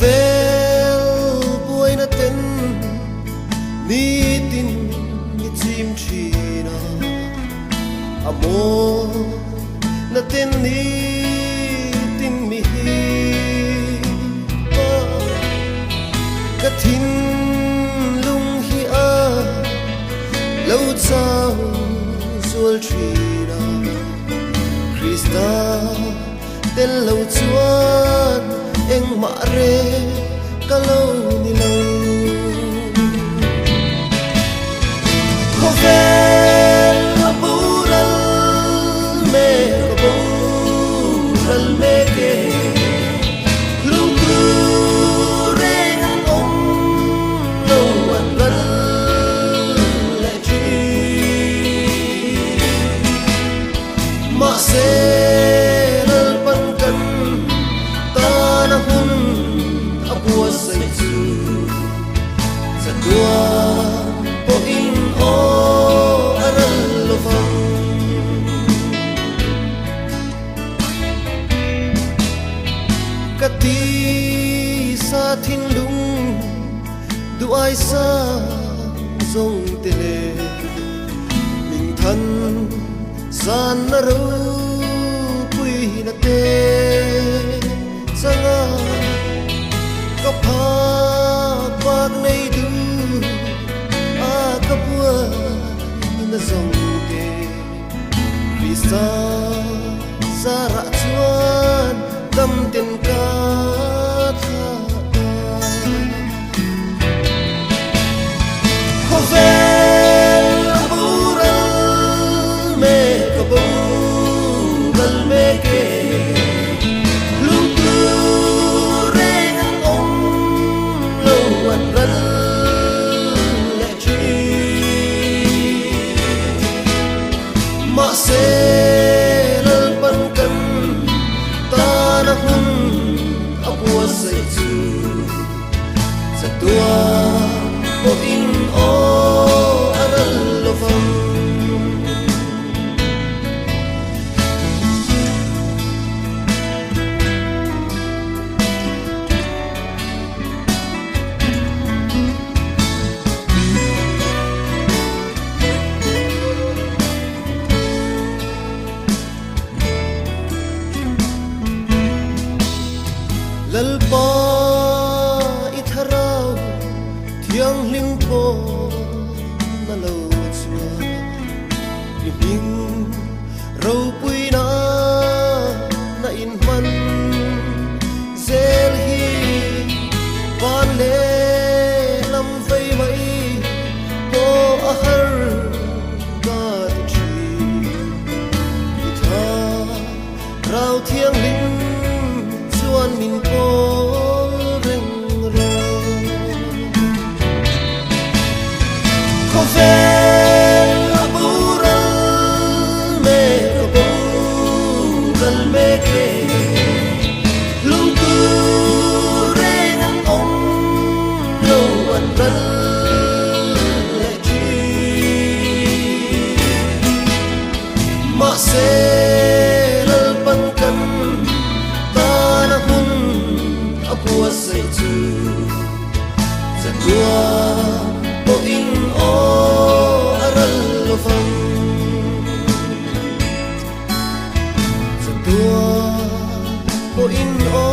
vel buai na ten ni tin ni chim china amor na ten ni tin mi hi ka thin lung hi a lo chao zual china Krista ten lo chuan eng ma re ka lo ni lo ko vel apural me ko bural me ke lung tu reng om lo an val le chi ma se po in o aral lo fam kati sa thin lung du ai sa zong tele min than san na ro pui na te sanga ka pha pak nei du kapua na zong ke Krista zara chuan dam ten ka tha ko vel apural me ka bural me ke lung tu reng om lo an val ma se lal pan kan ta na hun apua sai chu sa tua po in o aral lo fam lalpa itharau thiang hling po na lo chua hing ro pui na in man zel hi van le lam vei mai po a har ga chi itha rau thiang hling chuan min pol reng ro ko vel apural me ko bural me ke lung tu reng om lo an val le chi ma se lal pan kan apua sai chu sa tua po in o aral lo fam sa tua po in o